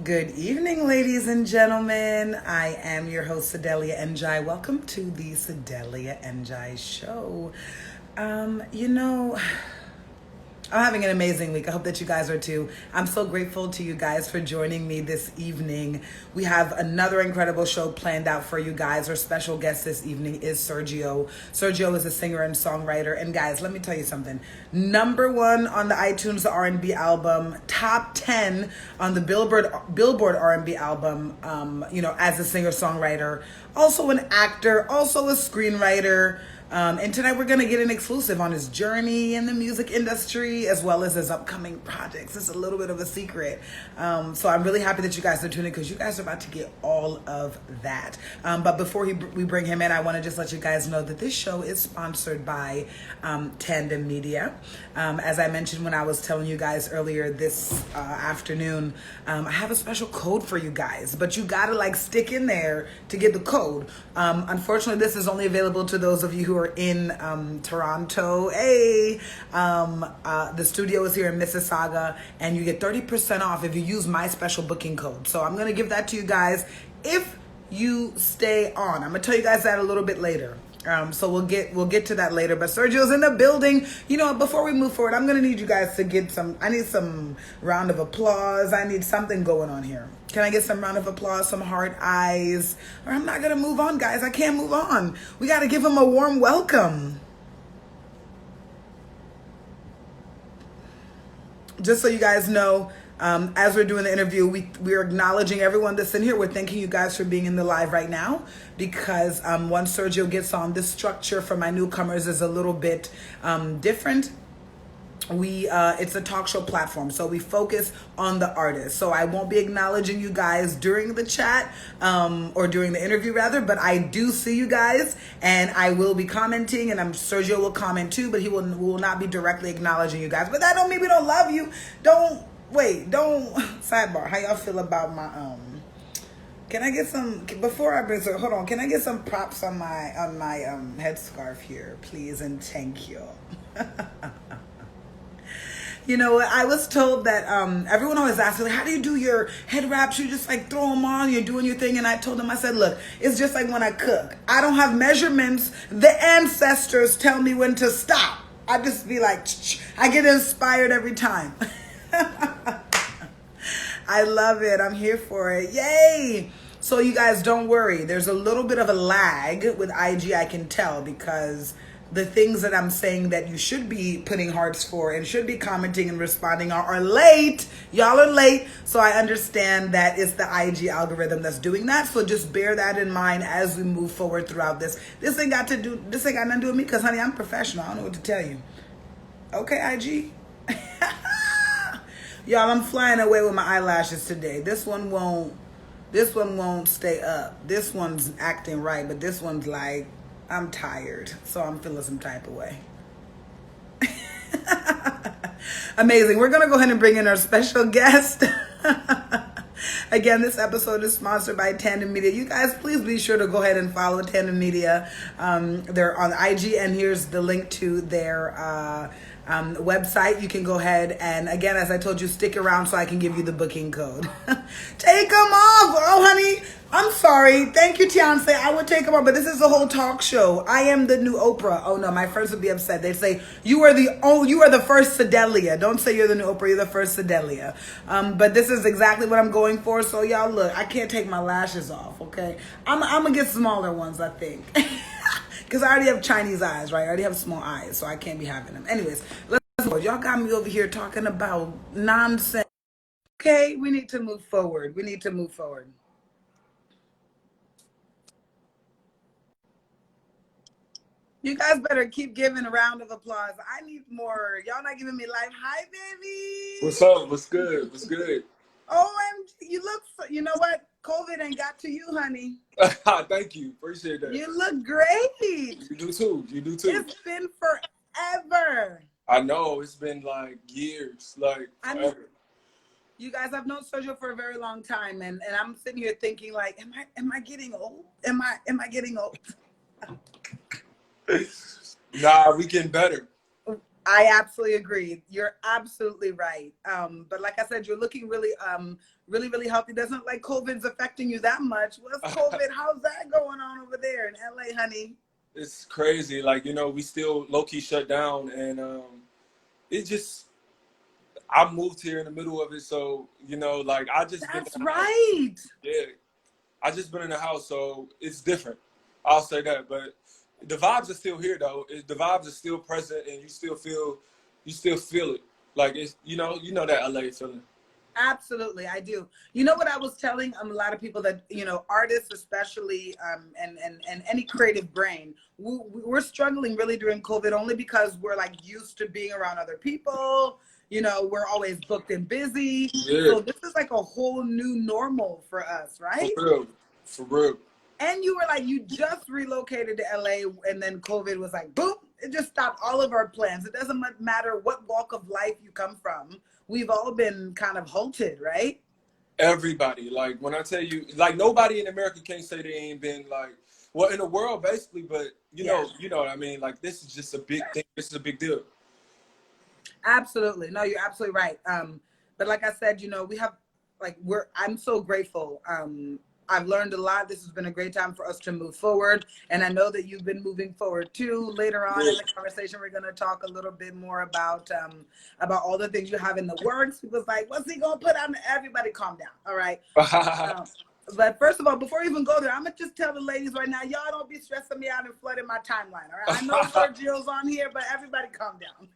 Good evening, ladies and gentlemen. I am your host, Sedelia Njai. Welcome to the Sedelia Njai Show. You know, I'm having an amazing week. I hope that you guys are too. I'm so grateful to you guys for joining me this evening. We have another incredible show planned out for you guys. Our special guest this evening is Sergio. Sergio is a singer and songwriter. And guys, let me tell you something. #1 on the iTunes R&B album, top 10 on the Billboard R&B album, as a singer-songwriter. Also an actor, also a screenwriter. And tonight we're going to get an exclusive on his journey in the music industry as well as his upcoming projects. It's a little bit of a secret. So I'm really happy that you guys are tuning in because you guys are about to get all of that. But before we bring him in, I want to just let you guys know that this show is sponsored by Tandem Media. As I mentioned when I was telling you guys earlier this afternoon, I have a special code for you guys, but you got to stick in there to get the code. Unfortunately, this is only available to those of you who are in Toronto. Hey, the studio is here in Mississauga, and you get 30% off if you use my special booking code. So I'm going to give that to you guys if you stay on. I'm going to tell you guys that a little bit later. So we'll get to that later. But Sergio's in the building. You know, before we move forward, I'm gonna need you guys to I need some round of applause. I need something going on here. Can I get some round of applause, some heart eyes? Or I'm not gonna move on, guys. I can't move on. We gotta give him a warm welcome. Just so you guys know, as we're doing the interview, we're acknowledging everyone that's in here. We're thanking you guys for being in the live right now because once Sergio gets on, this structure for my newcomers is a little bit different. It's a talk show platform, so we focus on the artist. So I won't be acknowledging you guys during the chat or during the interview rather, but I do see you guys and I will be commenting, and Sergio will comment too, but will not be directly acknowledging you guys. But that don't mean we don't love you. Don't sidebar. How y'all feel about my can I get some before I bring hold on, can I get some props on my headscarf here, please, and thank you. You know, I was told that everyone always asks me, how do you do your head wraps? You just throw them on, you're doing your thing. And I told them, I said, look, it's just like when I cook. I don't have measurements. The ancestors tell me when to stop. I just be like, I get inspired every time. I love it. I'm here for it. Yay. So you guys don't worry. There's a little bit of a lag with IG, I can tell, because the things that I'm saying that you should be putting hearts for and should be commenting and responding are late. Y'all are late. So I understand that it's the IG algorithm that's doing that. So just bear that in mind as we move forward throughout this. This ain't got nothing to do with me because, honey, I'm professional. I don't know what to tell you. Okay, IG. Y'all, I'm flying away with my eyelashes today. This one won't stay up. This one's acting right, but this one's like, I'm tired, so I'm feeling some type of way. Amazing. We're going to go ahead and bring in our special guest. Again, this episode is sponsored by Tandem Media. You guys, please be sure to go ahead and follow Tandem Media. They're on IG, and here's the link to their website. You can go ahead and, again, as I told you, stick around so I can give you the booking code. Take them off. Oh, honey, I'm sorry. Thank you, Tianse. I would take them off, but this is a whole talk show. I am the new Oprah. Oh no, my friends would be upset. They'd say you are the first Sedelia. Don't say you're the new Oprah. You're the first Sedelia. But this is exactly what I'm going for. So y'all, look, I can't take my lashes off. Okay, I'm gonna get smaller ones, I think. Because I already have Chinese eyes, right? I already have small eyes, so I can't be having them. Anyways, let's go. Y'all got me over here talking about nonsense. Okay, we need to move forward. You guys better keep giving a round of applause. I need more. Y'all not giving me life. Hi, baby. What's up? What's good? What's good? OMG, you know what? COVID ain't got to you, honey. Thank you. Appreciate that. You look great. You do too. It's been forever. I know. It's been like years. Forever. You guys, I've known Sergio for a very long time, and I'm sitting here thinking, like, am I getting old? Am I getting old? Nah, we getting better. I absolutely agree. You're absolutely right. But like I said, you're looking really really, really healthy. Doesn't look like COVID's affecting you that much. What's COVID? How's that going on over there in LA, honey? It's crazy. Like, you know, we still low-key shut down, and it just, I moved here in the middle of it, so, you know, like, I just been That's in the right. house. Yeah, I just been in the house, so it's different. I'll say that, but the vibes are still here, though. The vibes are still present, and you still feel it. Like, it's, you know that LA feeling. Absolutely, I do. You know what I was telling a lot of people that, you know, artists especially, and any creative brain, we're struggling really during COVID only because we're like used to being around other people. You know, we're always booked and busy. Yeah, So this is like a whole new normal for us, right? for real. And you were like, you just relocated to LA, and then COVID was like, boom, it just stopped all of our plans. It doesn't matter what walk of life you come from. We've all been kind of halted, right? Everybody, like, when I tell you, like, nobody in America can say they ain't been like, well, in the world basically, but you know what I mean. Like, this is just a big thing. This is a big deal. Absolutely. No, you're absolutely right. But like I said, you know, we have like I'm so grateful. I've learned a lot. This has been a great time for us to move forward. And I know that you've been moving forward too. Later on in the conversation, we're going to talk a little bit more about all the things you have in the works. People's like, what's he going to put on? Everybody calm down. All right. But first of all, before we even go there, I'm going to just tell the ladies right now, y'all don't be stressing me out and flooding my timeline. All right. I know Sergio's on here, but everybody calm down.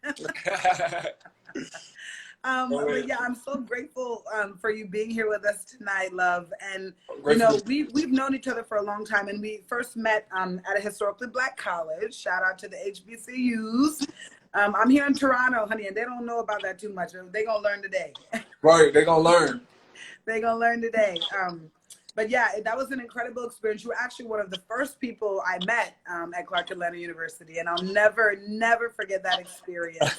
But yeah, I'm so grateful for you being here with us tonight, love. And you know, we've known each other for a long time, and we first met at a historically Black college. Shout out to the HBCUs. I'm here in Toronto, honey, and they don't know about that too much. They're gonna learn today. Right, they're gonna learn. They're gonna learn today. But yeah, that was an incredible experience. You were actually one of the first people I met at Clark Atlanta University, and I'll never, never forget that experience.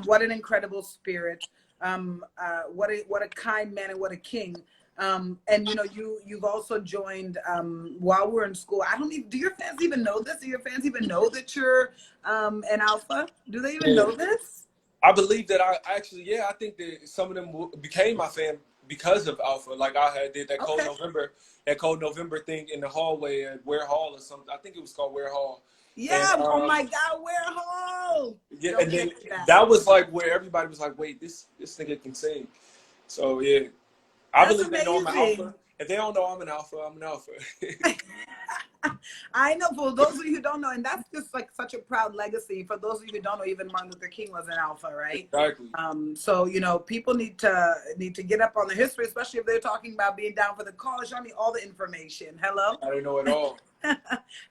What an incredible spirit. What a kind man and what a king. And you know, you've also joined while we're in school. Do your fans even know this? Do your fans even know that you're an alpha? Do they even know this? I believe that I think that some of them became my fan because of Alpha. Like, I did that Cold November thing in the hallway at Ware Hall or something. I think it was called Ware Hall. Yeah. And, oh my God, Ware Hall. Yeah, and then that was like where everybody was like, wait, this nigga can sing. So yeah, I believe they know I'm an alpha. If they don't know I'm an alpha, I'm an alpha. I know, for those of you who don't know, and that's just like such a proud legacy. For those of you who don't know, even Martin Luther King was an alpha, right? Exactly. So you know, people need to get up on the history, especially if they're talking about being down for the cause. Show me all the information. Hello. I don't know it all.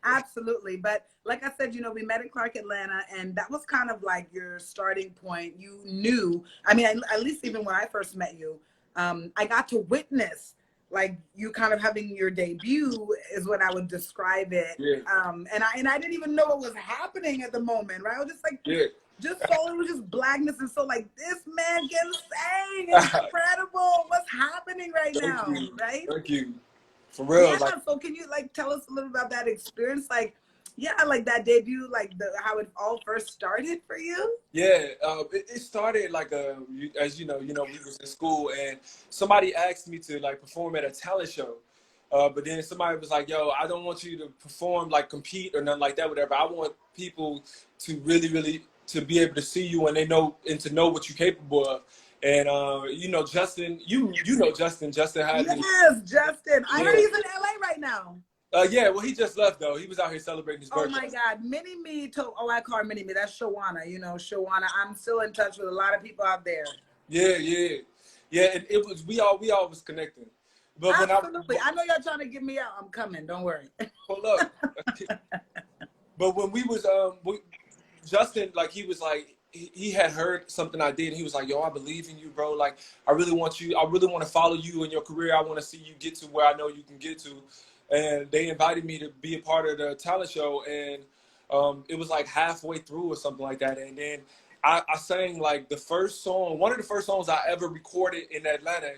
Absolutely. But like I said, you know, we met at Clark Atlanta, and that was kind of like your starting point. You knew, I mean, at least even when I first met you, I got to witness like you kind of having your debut is what I would describe it. Yeah. And I didn't even know what was happening at the moment, right? I was just like, just so it was just blackness, and so like, this man can sing. It's incredible. What's happening right now, right? Thank you. For real. Yeah, like, so can you like tell us a little about that experience? Like, yeah, like that debut, like how it all first started for you? Yeah, it started like as you know, we was in school, and somebody asked me to like perform at a talent show. But then somebody was like, yo, I don't want you to perform, like compete or nothing like that, whatever. I want people to really, really to be able to see you and to know what you're capable of. And you know, Justin, you know Justin. Justin had Justin. I heard he's in LA right now. Yeah, well, he just left though. He was out here celebrating his birthday. Oh my God, Mini Me. I call her Mini Me. That's Shawana. You know, Shawana. I'm still in touch with a lot of people out there. Yeah. And it was we all was connecting. But absolutely, I know y'all trying to get me out. I'm coming. Don't worry. Hold up. But when we was Justin, like, he was like, he had heard something I did, and he was like, yo, I believe in you, bro. Like, I really want to follow you in your career. I want to see you get to where I know you can get to. And they invited me to be a part of the talent show, and it was like halfway through or something like that. And then I sang like the first song, one of the first songs I ever recorded in Atlanta.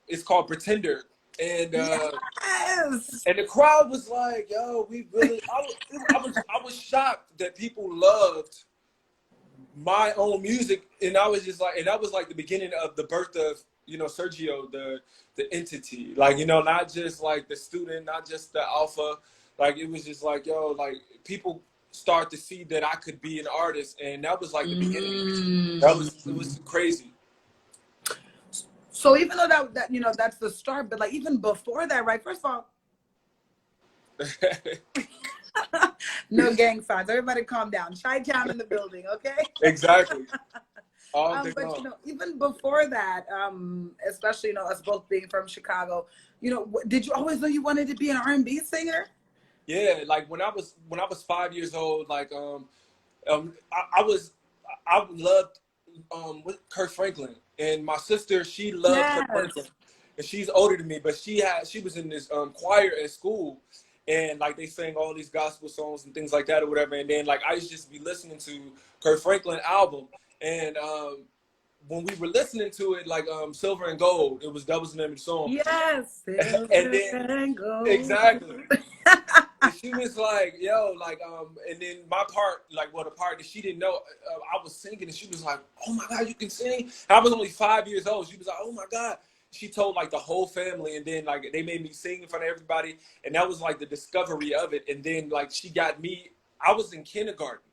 It's called Pretender. And and the crowd was like, yo, we really, I was shocked that people loved my own music. And I was just like, and that was like the beginning of the birth of you know, Sergio, the entity, like, you know, not just like the student, not just the alpha. Like, it was just like, yo, like, people start to see that I could be an artist, and that was like the beginning. It was crazy. So even though that you know that's the start, but like even before that, right? First of all, no gang signs. Everybody, calm down. Chi-town in the building, okay? Exactly. But you know, even before that, especially you know us both being from Chicago, you know, did you always know you wanted to be an R&B singer? Yeah, like when I was 5 years old, like I loved with Kurt Franklin, and my sister, she loved Kurt Yes. Franklin, and she's older than me, but she was in this choir at school, and like they sang all these gospel songs and things like that or whatever, and then like I used to just be listening to Kurt Franklin album, and when we were listening to it, like Silver and Gold, that was the name of the song. Yes, And then and gold. exactly. And she was like, yo, like, and then my part, like, well, the part that she didn't know, I was singing, and she was like, oh my God, you can sing? I was only 5 years old. She was like, oh my God. She told like the whole family, and then like they made me sing in front of everybody, and that was like the discovery of it. And then like she got me, I was in kindergarten,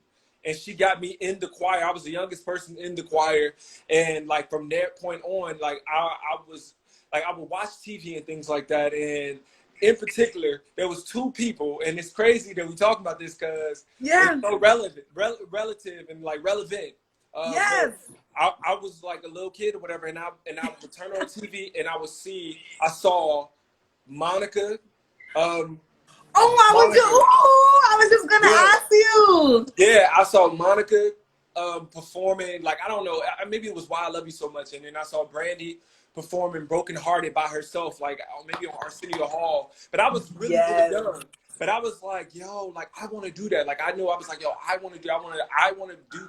and she got me in the choir. I was the youngest person in the choir, and like from that point on, like I was like, I would watch TV and things like that, and in particular, there was two people, and it's crazy that we talk about this because it's so relative and like relevant. Yes. I was like a little kid or whatever, and I would turn on TV and I saw Monica. I was just gonna ask you. Yeah, I saw Monica performing, like, I don't know, maybe it was Why I Love You So Much, and then I saw Brandy performing Broken Hearted by herself, like maybe on Arsenio Hall. But I was really young. But I was like, yo, like I want to do that. Like I knew I was like, yo, I want to do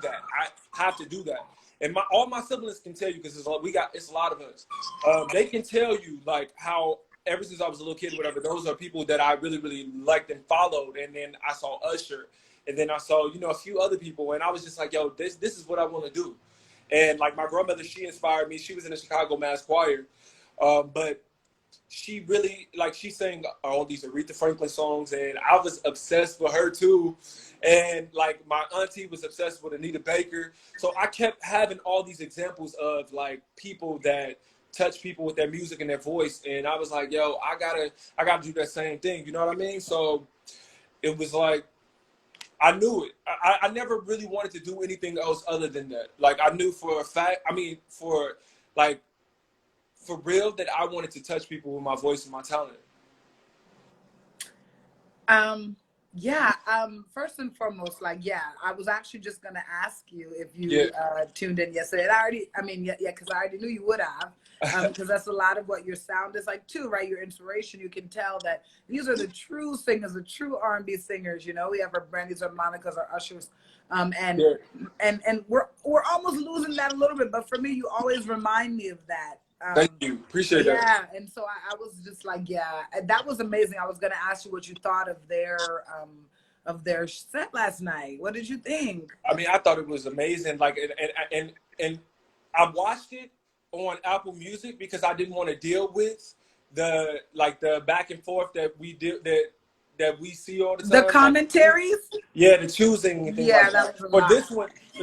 that. I have to do that. And all my siblings can tell you, because it's a lot of us. They can tell you like how ever since I was a little kid, whatever, those are people that I really, really liked and followed. And then I saw Usher, and then I saw, you know, a few other people, and I was just like, yo, this is what I want to do. And like my grandmother, she inspired me. She was in the Chicago Mass Choir, but she really, like, she sang all these Aretha Franklin songs, and I was obsessed with her too. And like my auntie was obsessed with Anita Baker. So I kept having all these examples of like people that touch people with their music and their voice. And I was like, yo, I gotta do that same thing. You know what I mean? So it was like, I knew it. I never really wanted to do anything else other than that. Like I knew for a fact, for real, that I wanted to touch people with my voice and my talent. First and foremost, like, I was actually just gonna ask you if you tuned in yesterday. And because I already knew you would have. Because that's a lot of what your sound is like too, right? Your inspiration. You can tell that these are the true singers, the true R&B singers. You know, we have our Brandys, our Monicas, our Ushers, and we're almost losing that a little bit. But for me, you always remind me of that. Thank you, appreciate that. Yeah, and so I was just like, that was amazing. I was gonna ask you what you thought of their set last night. What did you think? I mean, I thought it was amazing. Like, and I watched it on Apple Music because I didn't want to deal with the back and forth that we did that we see all the time. The commentaries? The choosing and things like that. For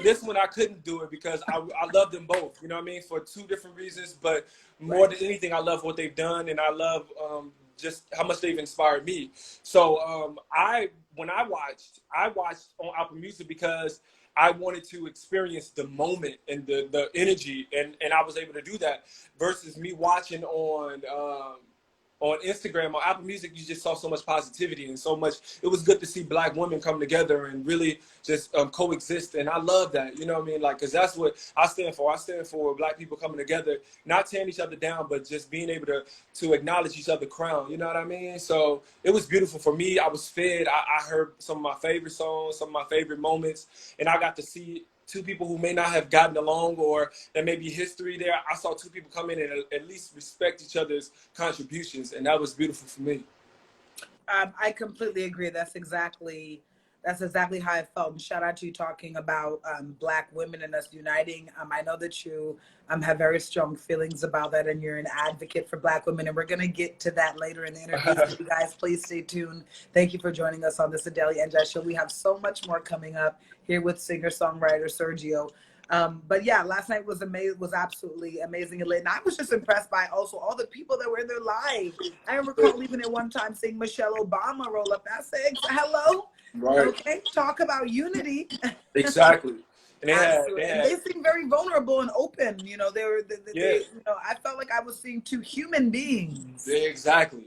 this one I couldn't do it because I love them both. You know what I mean? For two different reasons, but more than anything, I love what they've done, and I love just how much they've inspired me. So when I watched on Apple Music because I wanted to experience the moment and the energy, and I was able to do that versus me watching on Instagram, on Apple Music. You just saw so much positivity and so much. It was good to see Black women come together and really just coexist, and I love that. You know what I mean? Like, because that's what I stand for. I stand for Black people coming together, not tearing each other down, but just being able to acknowledge each other's crown. You know what I mean? So it was beautiful for me. I was fed. I heard some of my favorite songs, some of my favorite moments, and I got to see two people who may not have gotten along, or there may be history there. I saw two people come in and at least respect each other's contributions, and that was beautiful for me. I completely agree. That's exactly That's exactly how I felt. And shout out to you talking about Black women and us uniting. I know that you have very strong feelings about that, and you're an advocate for Black women. And we're going to get to that later in the interview. So you guys, please stay tuned. Thank you for joining us on the Sedalia and Jai Show. We have so much more coming up here with singer-songwriter Sergio. But yeah, last night was amazing, was absolutely amazing and lit. And I was just impressed by also all the people that were in there live. I recall even at one time seeing Michelle Obama roll up. I said, hello. Right. Okay. Talk about unity. Exactly. And they seemed very vulnerable and open. You know, they, you know, I felt like I was seeing two human beings. Yeah, exactly.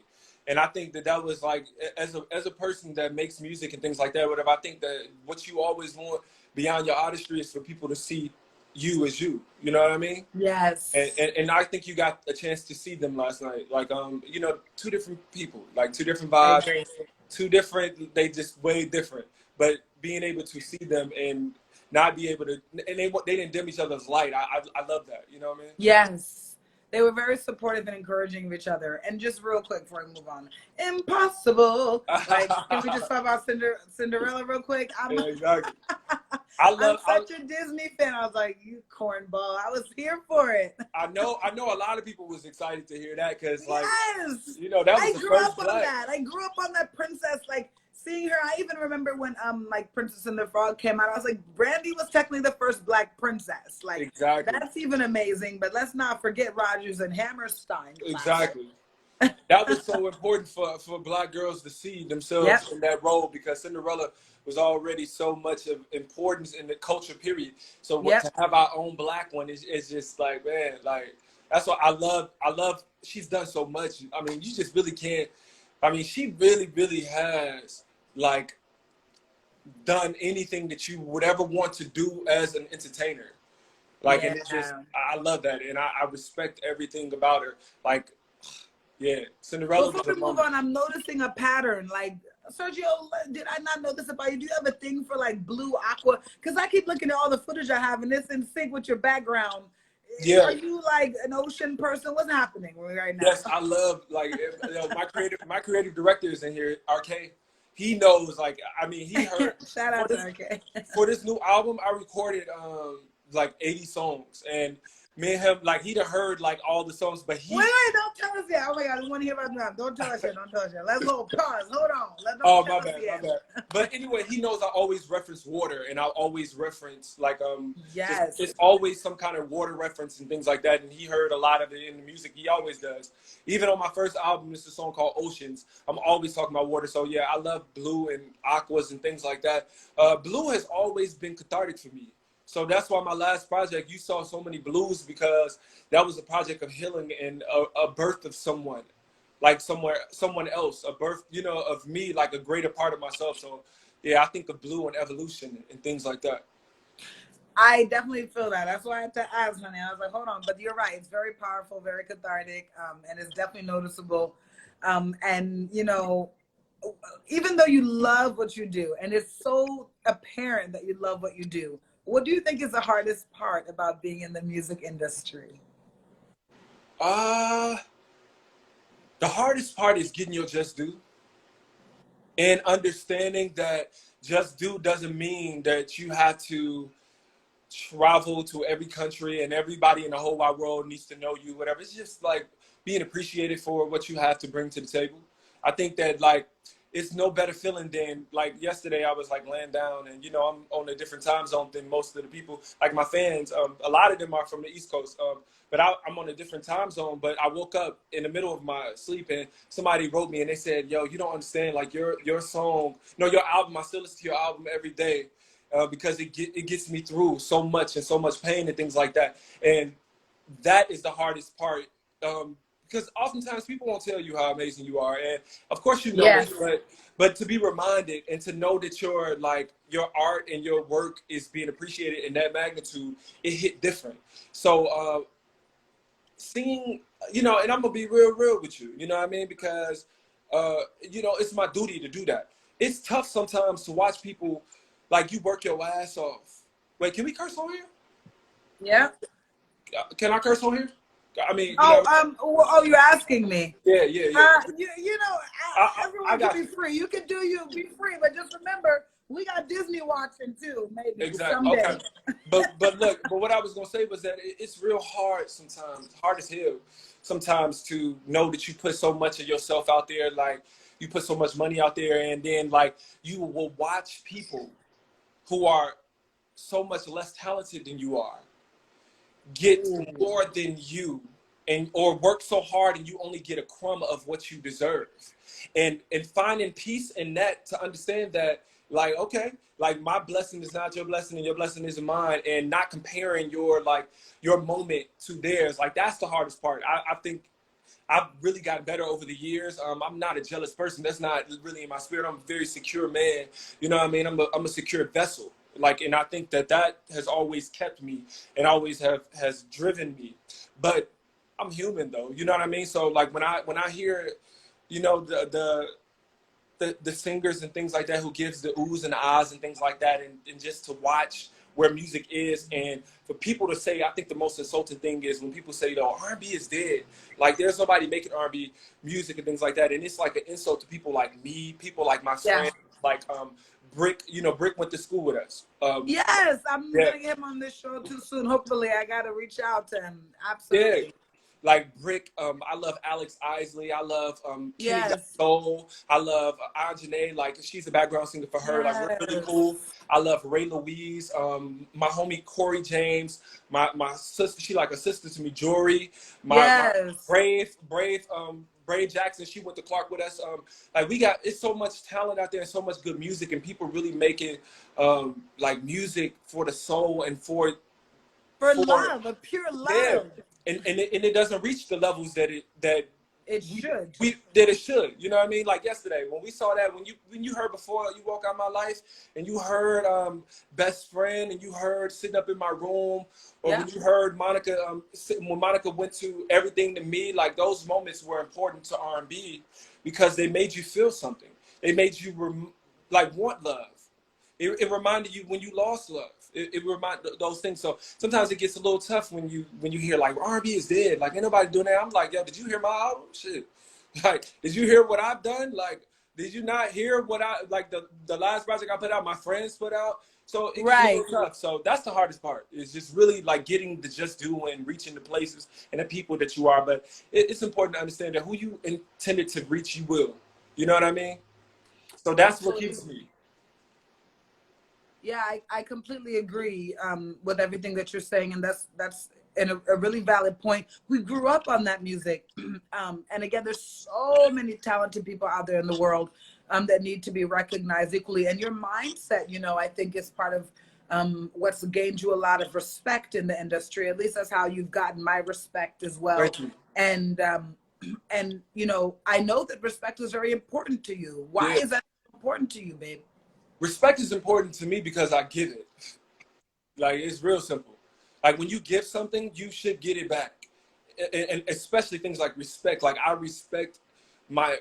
And I think that was like, as a person that makes music and things like that, whatever, I think that what you always want beyond your artistry is for people to see you as you. You know what I mean? Yes. And I think you got a chance to see them last night. Like, you know, two different people, like two different vibes, two different, they just way different. But being able to see them and not be able to, and they didn't dim each other's light. I love that. You know what I mean? Yes. They were very supportive and encouraging of each other. And just real quick before I move on, impossible. Like, can we just talk about Cinderella real quick? Yeah, exactly. I'm such a Disney fan. I was like, you cornball. I was here for it. I know a lot of people was excited to hear that because, like, yes, you know, that was I the grew first up on Black. that. I grew up on that princess, like, seeing her. I even remember when like Princess and the Frog came out. I was like, Brandy was technically the first Black princess. Like, exactly. That's even amazing. But let's not forget Rodgers and Hammerstein. Exactly. That was so important for Black girls to see themselves in that role, because Cinderella was already so much of importance in the culture, period. So to have our own Black one is just like, man, like, that's what I love. She's done so much. I mean, you just really can't. I mean, she really, really has, like, done anything that you would ever want to do as an entertainer. Like, and it's just, I love that. And I respect everything about her. Like, yeah, Cinderella. Before we move on, I'm noticing a pattern. Like, Sergio, did I not know this about you? Do you have a thing for, like, blue, aqua? Because I keep looking at all the footage I have, and it's in sync with your background. Yeah. Are you like an ocean person? What's happening right now? Yes, I love, like, you know, my creative director is in here, RK. He knows, like, I mean, he heard. Shout out to RK. For this new album, I recorded like 80 songs, and me and him, like, he'd have heard, like, all the songs, but he... Wait, don't tell us yet. Oh, my God, I want to hear about that. Don't tell us yet. Don't tell us yet. Let's hold. Pause. Hold on. My bad. But anyway, he knows I always reference water, and I always reference, like, yes. It's always some kind of water reference and things like that, and he heard a lot of it in the music. He always does. Even on my first album, it's a song called Oceans. I'm always talking about water. So, yeah, I love blue and aquas and things like that. Blue has always been cathartic for me. So that's why my last project, you saw so many blues, because that was a project of healing and a birth of someone, like someone else, a birth, you know, of me, like a greater part of myself. So yeah, I think of blue and evolution and things like that. I definitely feel that. That's why I had to ask, honey. I was like, hold on, but you're right. It's very powerful, very cathartic, and it's definitely noticeable. And you know, even though you love what you do, and it's so apparent that you love what you do, what do you think is the hardest part about being in the music industry? The hardest part is getting your just due, and understanding that just due doesn't mean that you have to travel to every country and everybody in the whole wide world needs to know you, whatever. It's just like being appreciated for what you have to bring to the table. I think that, like, it's no better feeling than, like, yesterday I was, like, laying down, and, you know, I'm on a different time zone than most of the people. Like, my fans, a lot of them are from the East Coast, but I'm on a different time zone. But I woke up in the middle of my sleep, and somebody wrote me, and they said, yo, you don't understand, like, your song, no, your album, I still listen to your album every day, because it gets me through so much and so much pain and things like that. And that is the hardest part. Because oftentimes people won't tell you how amazing you are, and of course you know it, but to be reminded and to know that your art and your work is being appreciated in that magnitude, it hit different. So seeing, you know, and I'm gonna be real with you, you know what I mean, because you know, it's my duty to do that. It's tough sometimes to watch people, like, you work your ass off. Wait, can we curse on here? Yeah. Can I curse on here? I mean, you're asking me. Yeah. You know, everyone can be free. You can be free, but just remember, We got Disney watching too, maybe Exactly. someday. Okay. But look, but what I was gonna say was that it's real hard sometimes, hard as hell, sometimes to know that you put so much of yourself out there, like you put so much money out there, and then like you will watch people who are so much less talented than you are get Ooh. more than you, and or work so hard and you only get a crumb of what you deserve, and finding peace in that, to understand that, like, okay, like my blessing is not your blessing and your blessing isn't mine, and not comparing your, like, your moment to theirs. Like, that's the hardest part. I think I've really gotten better over the years. I'm not a jealous person. That's not really in my spirit. I'm a very secure man. You know what I mean? I'm a secure vessel. Like, and I think that that has always kept me and always has driven me. But I'm human though. You know what I mean? So like when I hear, you know, the singers and things like that who gives the oohs and the ahs and things like that, and just to watch where music is, and for people to say, I think the most insulting thing is when people say, "Oh, R&B is dead." Like, there's nobody making R&B music and things like that, and it's like an insult to people like me, people like my Yeah. friend, like Brick. You know, Brick went to school with us. Yes, I'm Yeah. getting him on this show too soon. Hopefully, I gotta reach out to him. Yeah. Absolutely. Like Brick, I love Alex Isley. I love Kenny Yes. Soul. I love Anjanae. Like, she's a background singer for her. Like, we're really cool. Yes. I love Ray Louise. My homie Corey James. My sister, she like a sister to me. Jory. My Yes. Brave Jackson. She went to Clark with us. Like, it's so much talent out there and so much good music, and people really making like music for the soul and for love, a pure love. Yeah. And it doesn't reach the levels that it should. That it should. You know what I mean? Like yesterday when we saw that, when you heard Before You Walk Out My Life, and you heard Best Friend, and you heard Sitting Up in My Room, or when you heard Monica, when Monica went to Everything to Me, like those moments were important to R&B because they made you feel something. They made you like want love. It reminded you when you lost love. It reminded those things. So sometimes it gets a little tough when you hear like R&B is dead. Like, ain't nobody doing that. I'm like, yo, did you hear my album? Shit. Like, did you hear what I've done? Like, did you not hear what the last project I put out, my friends put out? So it gets a little tough. So that's the hardest part. It's just really like getting the just due and reaching the places and the people that you are. But it's important to understand that who you intended to reach, you will. You know what I mean? So that's what keeps me. Yeah, I completely agree with everything that you're saying, and that's a really valid point. We grew up on that music, and again, there's so many talented people out there in the world that need to be recognized equally. And your mindset, you know, I think is part of what's gained you a lot of respect in the industry. At least that's how you've gotten my respect as well. Thank you. And you know, I know that respect is very important to you. Why is that important to you, babe? Respect is important to me because I give it. Like, it's real simple. Like, when you give something, you should get it back. And especially things like respect. Like, I respect my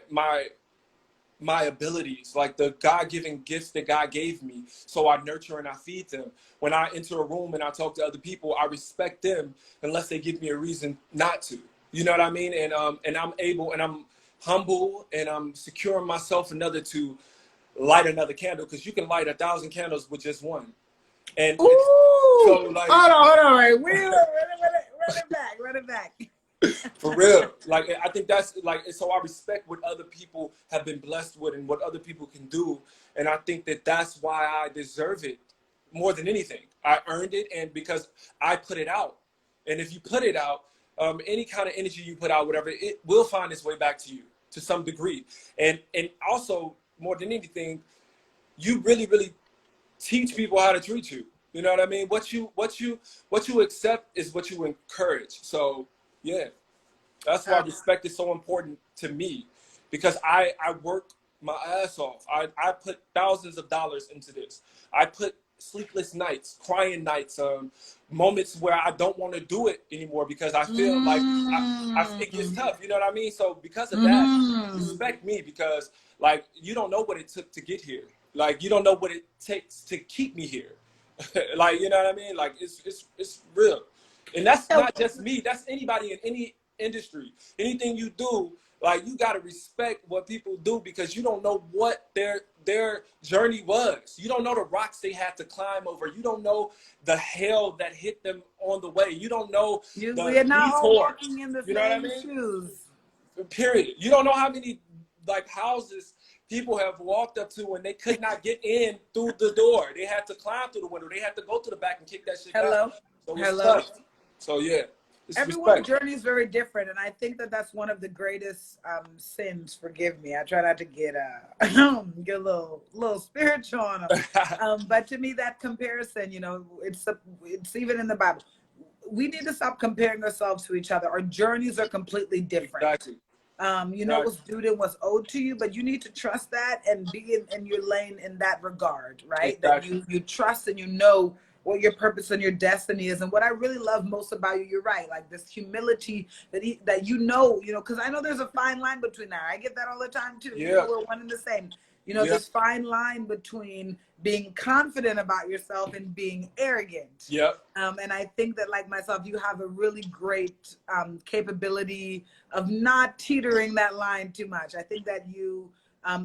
abilities, like the God-given gifts that God gave me. So I nurture and I feed them. When I enter a room and I talk to other people, I respect them unless they give me a reason not to. You know what I mean? And I'm able, and I'm humble, and I'm securing myself to light another candle, because you can light 1,000 candles with just one. And so like, hold on, right? Run it back. For real. Like, I think that's like, so I respect what other people have been blessed with and what other people can do. And I think that that's why I deserve it more than anything. I earned it, and because I put it out. And if you put it out, any kind of energy you put out, whatever, it will find its way back to you to some degree. And also, more than anything, you really, really teach people how to treat you. You know what I mean? What you accept is what you encourage. So yeah, that's why respect is so important to me, because I work my ass off. I put thousands of dollars into this. I put sleepless nights, crying nights, moments where I don't want to do it anymore because I feel like it gets tough. You know what I mean? So because of that, respect me, because like, you don't know what it took to get here. Like, you don't know what it takes to keep me here. Like, you know what I mean? Like, it's real. And that's not just me. That's anybody in any industry. Anything you do, Like, you got to respect what people do because you don't know what their journey was. You don't know the rocks they had to climb over. You don't know the hell that hit them on the way. You don't know We the are not all detours. walking in the You know what I same mean? shoes. Period. You don't know how many like houses people have walked up to when they could not get in through the door. They had to climb through the window. They had to go to the back and kick that shit Hello. out. So it's Hello. tough. So yeah, it's Everyone's respect. journey is very different, and I think that that's one of the greatest sins. Forgive me. I try not to get get a little spiritual on them. But to me, that comparison, you know, it's even in the Bible. We need to stop comparing ourselves to each other. Our journeys are completely different. Exactly. You know what's due and what's owed to you, but you need to trust that and be in your lane in that regard, right? Exactly. That you trust and you know what your purpose and your destiny is. And what I really love most about you, you're right, like this humility that you know, because I know there's a fine line between that. I get that all the time too. Yeah. You know, we're one and the same. You know, this fine line between being confident about yourself and being arrogant. Yep. And I think that, like myself, you have a really great capability of not teetering that line too much. I think that you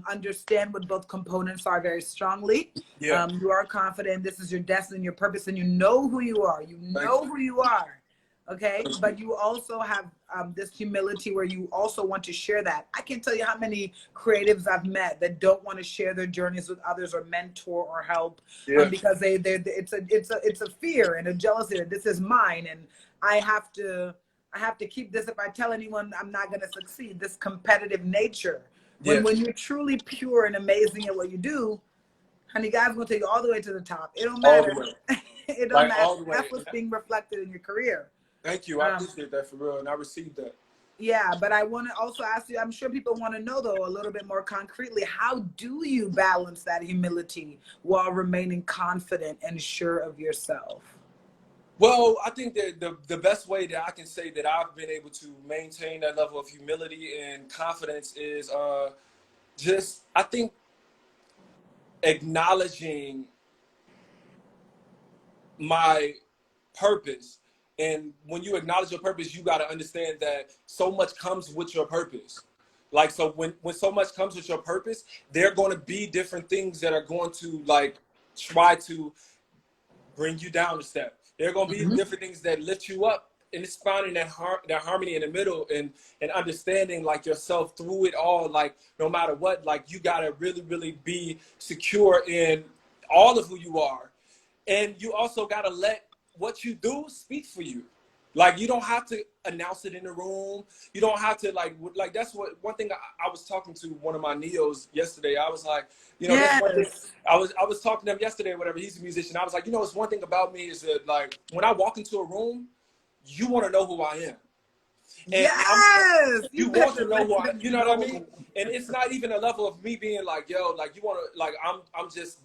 understand what both components are very strongly. Yeah. You are confident. This is your destiny, your purpose, and you know who you are. You know who you are. Okay, but you also have this humility where you also want to share that. I can't tell you how many creatives I've met that don't want to share their journeys with others or mentor or help because it's a fear and a jealousy that this is mine and I have to keep this. If I tell anyone, I'm not going to succeed. This competitive nature. When you're truly pure and amazing at what you do, honey, God's going to take you all the way to the top. It don't matter. It don't matter. That's what's being reflected in your career. Thank you. I appreciate that for real, and I received that. Yeah, but I want to also ask you, I'm sure people want to know, though, a little bit more concretely, how do you balance that humility while remaining confident and sure of yourself? Well, I think that the best way that I can say that I've been able to maintain that level of humility and confidence is just, I think, acknowledging my purpose. And when you acknowledge your purpose, you got to understand that so much comes with your purpose. Like, so when so much comes with your purpose, there are going to be different things that are going to like try to bring you down a step. There are going to be different things that lift you up. And it's finding that harmony in the middle and understanding like yourself through it all. Like, no matter what, like you got to really, really be secure in all of who you are. And you also got to let what you do speak for you. Like, you don't have to announce it in the room. You don't have to like that's what one thing I was talking to one of my neos yesterday. I was like, that's one thing. I was talking to him yesterday or whatever. He's a musician. I was like, it's one thing about me is that like when I walk into a room, you want to know who I am. And you want to know who I am. You know what I mean? And it's not even a level of me being like, yo, like you want to like I'm just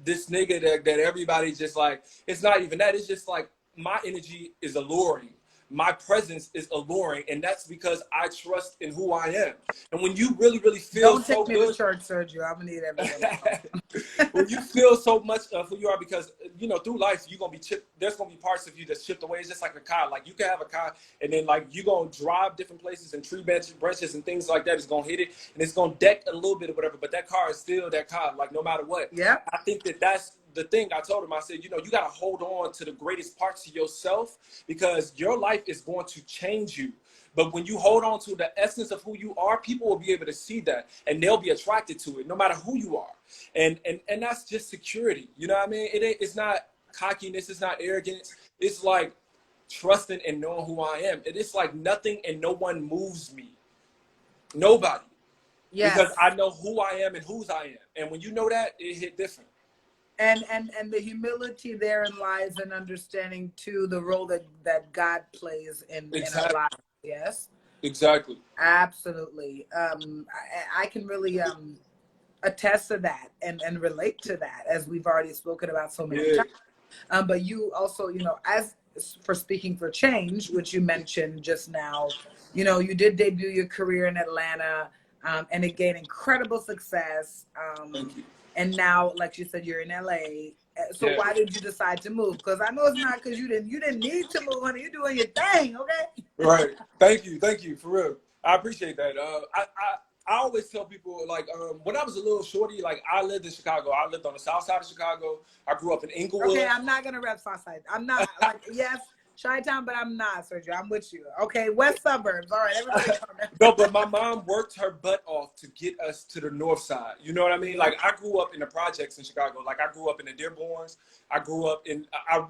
this nigga that everybody just like, it's not even that. It's just like my energy is alluring. My presence is alluring. And that's because I trust in who I am. And when you really, really feel so good. Don't take me to church, Sergio. I'm going to need everyone. When you feel so much of who you are, because, through life, you're going to be chipped. There's going to be parts of you that's chipped away. It's just like a car. Like, you can have a car, and then, like, you're going to drive different places, and tree branches and things like that is going to hit it, and it's going to deck a little bit or whatever. But that car is still that car, like, no matter what. Yeah. I think that's the thing. I told him, I said, you got to hold on to the greatest parts of yourself because your life is going to change you. But when you hold on to the essence of who you are, people will be able to see that and they'll be attracted to it no matter who you are. And that's just security. You know what I mean? It's not cockiness. It's not arrogance. It's like trusting and knowing who I am. And it's like nothing and no one moves me. Nobody. Yes. Because I know who I am and whose I am. And when you know that, it hit different. And the humility therein lies in understanding too the role that God plays in our lives. Yes. Exactly. Absolutely. I can really attest to that and relate to that as we've already spoken about so many times. But you also, as for Speaking for Change, which you mentioned just now, you did debut your career in Atlanta and it gained incredible success. Thank you. And now, like you said, you're in LA. So why did you decide to move? Because I know it's not because you didn't need to move, honey. You're doing your thing, okay? Right. Thank you, for real. I appreciate that. I always tell people, like, when I was a little shorty, like, I lived in Chicago. I lived on the south side of Chicago. I grew up in Inglewood. Okay, I'm not gonna rep Southside. I'm not like yes, Chi-Town, but I'm not, Sergio. I'm with you. Okay, West Suburbs. All right, everybody calm down. No, but my mom worked her butt off to get us to the north side. You know what I mean? Like, I grew up in the projects in Chicago. Like, I grew up in the Dearborns. I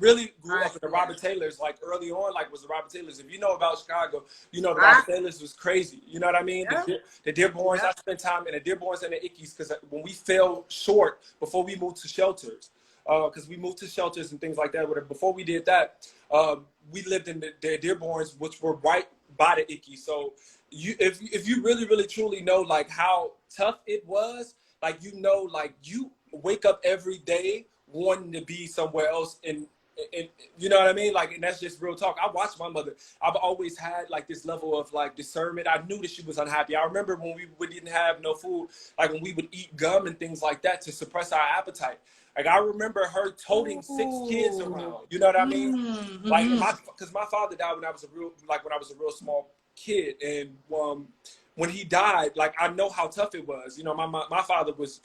really grew up in the Robert Taylors, like, early on, like, was the Robert Taylors. If you know about Chicago, you know the Robert Taylors was crazy. You know what I mean? Yeah. The Dearborns, I spent time in the Dearborns and the Ickies because when we fell short before we moved to shelters, because we moved to shelters and things like that. Before we did that, we lived in the Dearborns, which were right by the Icky. So if you really, really, truly know like how tough it was, like, you know, like you wake up every day wanting to be somewhere else and you know what I mean? Like, and that's just real talk. I watched my mother. I've always had like this level of like discernment. I knew that she was unhappy. I remember when we didn't have no food, like when we would eat gum and things like that to suppress our appetite. Like, I remember her toting 6 kids around. You know what I mean? Mm-hmm. Like, because my father died when I was a real small kid, and when he died, like, I know how tough it was. You know, my father was,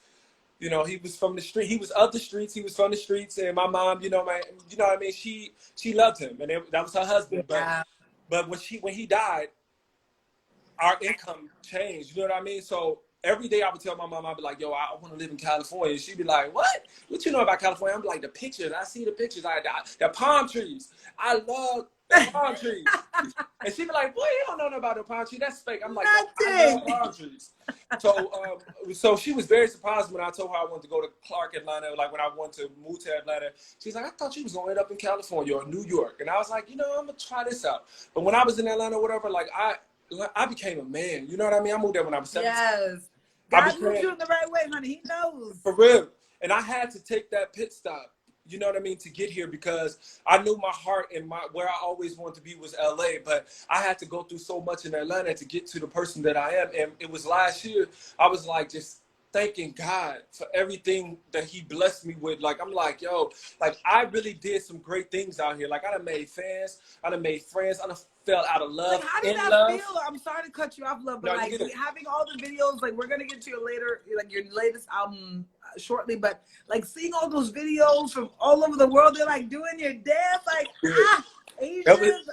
you know, he was from the street. He was of the streets. He was from the streets, and my mom, you know what I mean? She loved him, and that was her husband. Yeah. But when he died, our income changed. You know what I mean? So every day I would tell my mom, I'd be like, yo, I want to live in California. And she'd be like, what? What you know about California? I'm like, the pictures. I see the pictures. The palm trees. I love the palm trees. And she'd be like, boy, you don't know nothing about the palm tree. That's fake. I'm like, I love palm trees. So she was very surprised when I told her I wanted to go to Clark, Atlanta, like when I wanted to move to Atlanta. She's like, I thought you was going to end up in California or New York. And I was like, you know, I'm going to try this out. But when I was in Atlanta or whatever, like, I became a man. You know what I mean? I moved there when I was 17. Yes. God moved you in the right way, honey. He knows. For real. And I had to take that pit stop, you know what I mean, to get here because I knew my heart and where I always wanted to be was LA. But I had to go through so much in Atlanta to get to the person that I am. And it was last year, I was like just thanking God for everything that he blessed me with. Like, I'm like, yo, like, I really did some great things out here. Like, I done made fans. I done made friends. I done fell out of love. Like, how did that feel? I'm sorry to cut you off, love, but like having all the videos, like, we're gonna get to your latest album shortly, but like seeing all those videos from all over the world, they're like doing your dance, like Asians.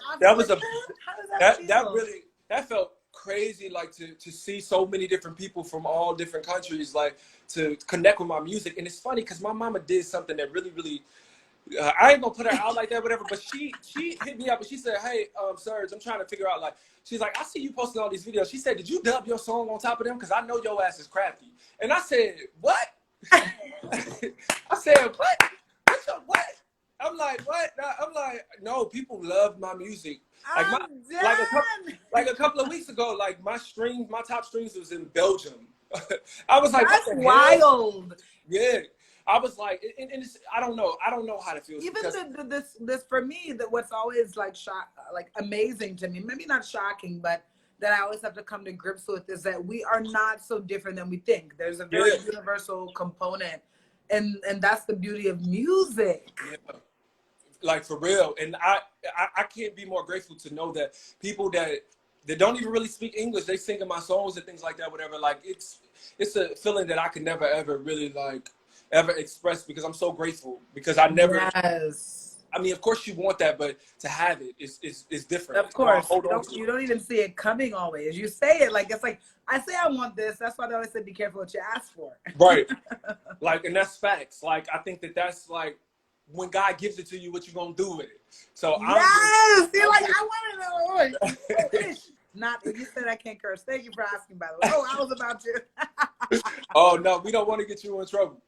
That felt crazy, like to see so many different people from all different countries, like to connect with my music. And it's funny because my mama did something that really, really. I ain't gonna put her out like that, whatever. But she hit me up and she said, "Hey, Serge, I'm trying to figure out like." She's like, "I see you posting all these videos." She said, "Did you dub your song on top of them? Because I know your ass is crafty." And I said, "What?" I said, "What? What?" I'm like, "What?" I'm like, "No, people love my music." Like a couple of weeks ago, like my top streams was in Belgium. I was like, "That's wild." Yeah. I was like, and it's, I don't know how to feel. Even this for me, that what's always like amazing to me, maybe not shocking, but that I always have to come to grips with is that we are not so different than we think. There's a very universal component, and that's the beauty of music. Yeah. Like, for real. And I can't be more grateful to know that people that don't even really speak English, they sing in my songs and things like that, whatever. Like, it's a feeling that I could never ever really like ever express because I'm so grateful because I never. Yes. I mean, of course you want that, but to have it is different. Of course, you don't even see it coming always. You say it like it's like I say I want this. That's why they always say be careful what you ask for. Right. Like, and that's facts. Like, I think that's like when God gives it to you, what you gonna do with it. So you're like I want to know. Not you said I can't curse. Thank you for asking. By the way, I was about to. Oh no, we don't want to get you in trouble.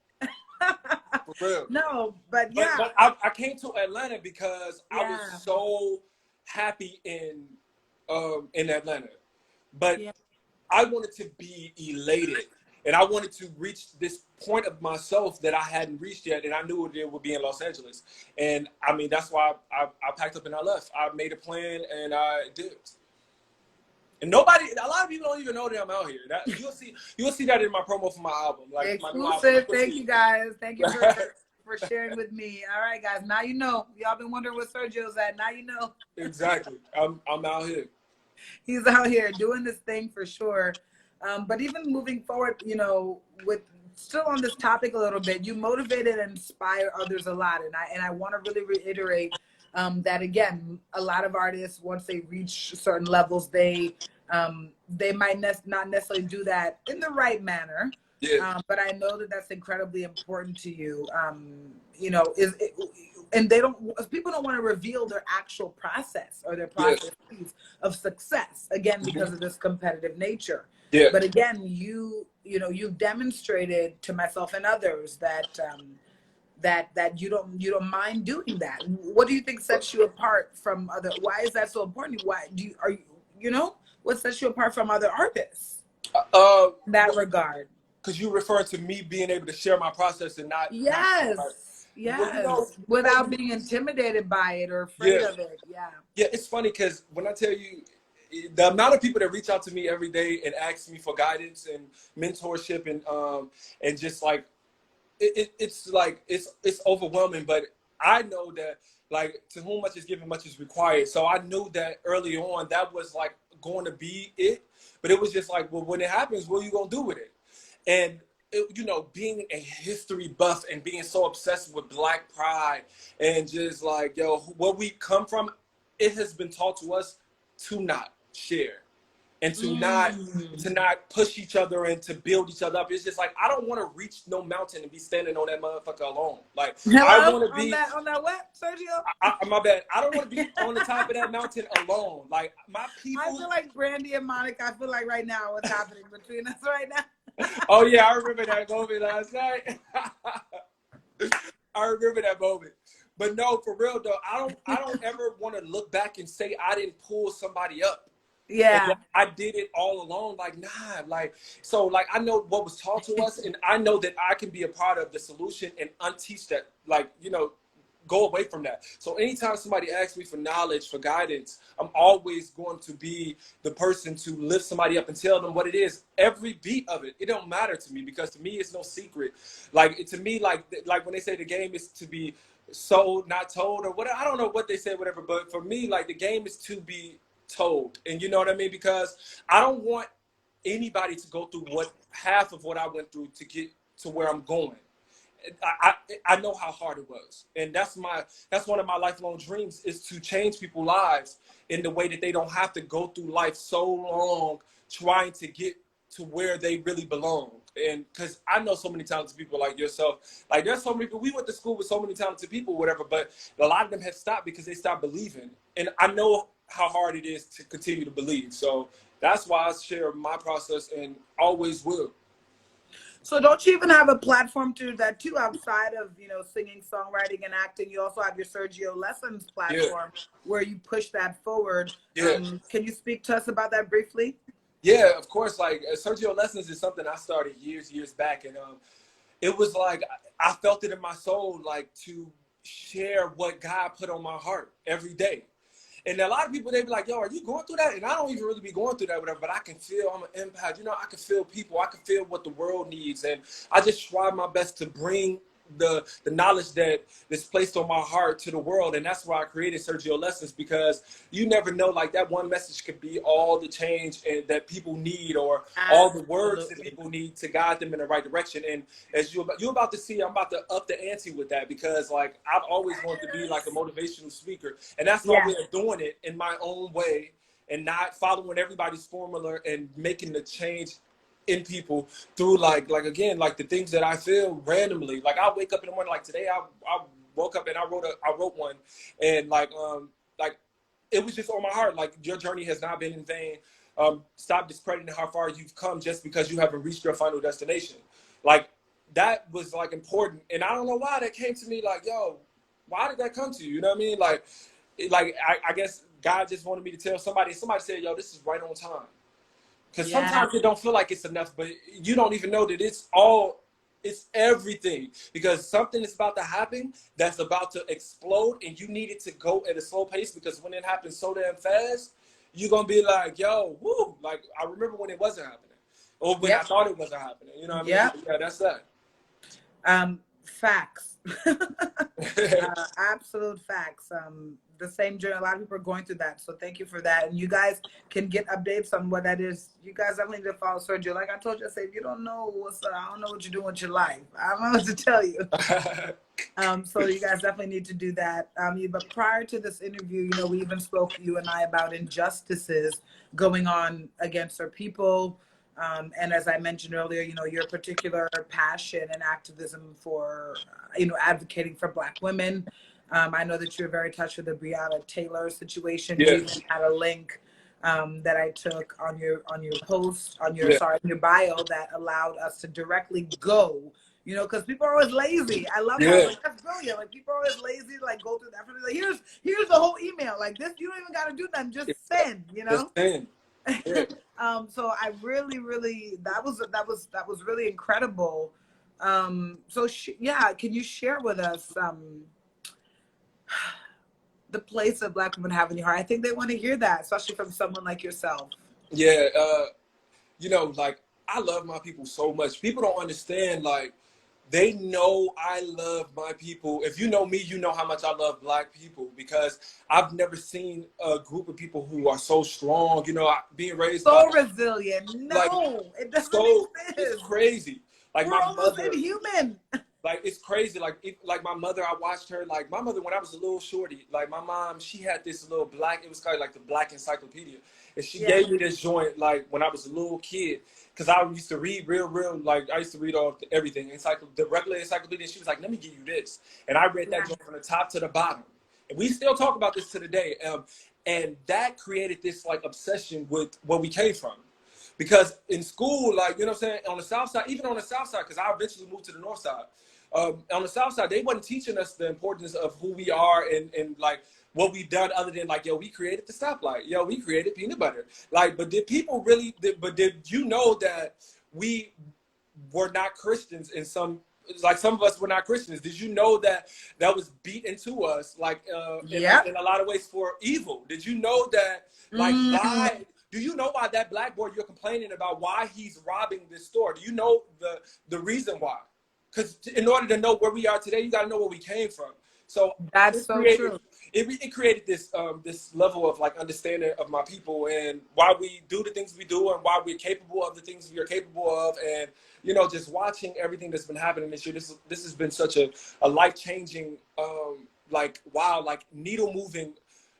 For real. No, but yeah. But I came to Atlanta because I was so happy in Atlanta. But I wanted to be elated. And I wanted to reach this point of myself that I hadn't reached yet. And I knew it would be in Los Angeles. And I mean, that's why I packed up and I left. I made a plan and I did. And a lot of people don't even know that I'm out here. You'll see that in my promo for my album. Like, exclusive. Thank you guys. Thank you for sharing with me. All right, guys. Now you know. Y'all been wondering where Sergio's at. Now you know. Exactly. I'm out here. He's out here doing this thing for sure. But even moving forward, with still on this topic a little bit, you motivate and inspire others a lot. And I want to really reiterate that again, a lot of artists, once they reach certain levels, they might not necessarily do that in the right manner. Yeah, But I know that that's incredibly important to you. And people don't want to reveal their actual process or their yeah, processes of success, again, because of this competitive nature. yeah. But again, you've demonstrated to myself and others that you don't mind doing that. What do you think sets you apart from other? Why is that so important? Why what sets you apart from other artists in that regard? Because you refer to me being able to share my process and not Yes, well, without being intimidated by it or afraid yeah, of it. Yeah. yeah. It's funny because when I tell you the amount of people that reach out to me every day and ask me for guidance and mentorship and just like it's like it's overwhelming, but I know that like to whom much is given, much is required. So I knew that early on that was like going to be it, but it was just like, well, when it happens, what are you gonna do with it? And being a history buff and being so obsessed with Black pride and just like, yo, where we come from, it has been taught to us to not share and to not push each other and to build each other up. It's just like I don't want to reach no mountain and be standing on that motherfucker alone. Like I Hello, want to be on that what, Sergio? my bad. I don't want to be on the top of that mountain alone. Like my people. I feel like Brandy and Monica. I feel like right now what's happening between us right now. Oh yeah, I remember that moment last night. I remember that moment. But no, for real though, I don't ever want to look back and say I didn't pull somebody up. Yeah. And I did it all alone. Like, nah, like, so like I know what was taught to us, and I know that I can be a part of the solution and unteach that, like, go away from that. So anytime somebody asks me for knowledge, for guidance, I'm always going to be the person to lift somebody up and tell them what it is. Every beat of it, it don't matter to me, because to me it's no secret. Like to me, like when they say the game is to be sold, not told, or whatever. I don't know what they say, whatever. But for me, like the game is to be told, and you know what I mean? Because I don't want anybody to go through half of what I went through to get to where I'm going. I know how hard it was, and that's one of my lifelong dreams, is to change people's lives in the way that they don't have to go through life so long trying to get to where they really belong. And because I know so many talented people like yourself, like there's so many people, we went to school with so many talented people, whatever, but a lot of them have stopped because they stopped believing. And I know how hard it is to continue to believe. So that's why I share my process and always will. So don't you even have a platform to that too, outside of singing, songwriting, and acting? You also have your Sergio Lessons platform, where you push that forward. Yeah. Can you speak to us about that briefly? Yeah, of course. Like Sergio Lessons is something I started years back, and it was like I felt it in my soul, like to share what God put on my heart every day. And a lot of people, they be like, yo, are you going through that? And I don't even really be going through that, whatever, but I can feel I'm an empath. I can feel people. I can feel what the world needs. And I just try my best to bring the knowledge that's placed on my heart to the world. And that's why I created Sergio Lessons, because you never know, like that one message could be all the change that people need, or all the words that people need to guide them in the right direction. And as you're about to see, I'm about to up the ante with that, because like I've always wanted to be like a motivational speaker, and that's my way of doing it in my own way, and not following everybody's formula, and making the change in people through like again, like the things that I feel randomly. Like I wake up in the morning, like today I woke up and I wrote one, and like it was just on my heart, like your journey has not been in vain. Stop discrediting how far you've come just because you haven't reached your final destination. Like that was like important, and I don't know why that came to me, like, yo, why did that come to you? You know what I mean? Like I guess God just wanted me to tell somebody said, yo, this is right on time. Because sometimes it don't feel like it's enough, but you don't even know that it's everything. Because something is about to happen that's about to explode, and you need it to go at a slow pace, because when it happens so damn fast, you're going to be like, yo, woo. Like, I remember when it wasn't happening, or when I thought it wasn't happening. You know what I mean? Yeah, that's that. Facts. Absolute facts. The same journey. A lot of people are going through that. So thank you for that. And you guys can get updates on what that is. You guys definitely need to follow Sergio. Like I told you, I say if you don't know what's I don't know what you're doing with your life. I don't know what to tell you. So you guys definitely need to do that. But prior to this interview, you know, we even spoke, you and I, about injustices going on against our people. And as I mentioned earlier, you know, your particular passion and activism for, you know, advocating for Black women. I know that you're very touched with the Breonna Taylor situation. Yeah. You even had a link that I took on your post, on your, Yeah. sorry, your bio, that allowed us to directly go, you know, because people are always lazy. I love that. Like, that's brilliant. Like, people are always lazy to like go through that. Like, here's the whole email. Like this, you don't even got to do nothing. Just send, you know? Just send. Yeah. So I really, that was really incredible. So yeah, can you share with us the place that Black women have in your heart? I think they want to hear that, especially from someone like yourself. Yeah. You know, like I love my people so much. People don't understand, like, they know I love my people. If you know me, you know how much I love Black people, because I've never seen a group of people who are so strong, you know, being raised so by, resilient. No, like, it doesn't so exist. it's crazy. Like, we're my almost mother, inhuman. like, it's crazy. Like, like my mother, I watched her. Like, my mother, when I was a little shorty, like, my mom, she had this little black, it was called like the Black Encyclopedia. And she gave me this joint, like, when I was a little kid. Because I used to read real, like, I used to read off everything, the regular encyclopedia. And she was like, let me give you this. And I read that joint from the top to the bottom. And we still talk about this to the day. And that created this, like, obsession with where we came from. Because in school, like, you know what I'm saying, on the South Side, even on the South Side, because I eventually moved to the North Side. On the South Side, they wasn't teaching us the importance of who we are and like, what we've done, other than like, yo, we created the stoplight. Yo, we created peanut butter. Like, but did people really, did you know that we were not Christians in some, like some of us were not Christians? Did you know that that was beat into us, like, in a lot of ways for evil? Did you know that, like, why, do you know why that black boy you're complaining about, why he's robbing this store? Do you know the reason why? Because in order to know where we are today, you got to know where we came from. So that's so true. It created this this level of like understanding of my people and why we do the things we do and why we're capable of the things we are capable of. And, you know, just watching everything that's been happening this year, this has been such a life-changing, like, wow, like needle moving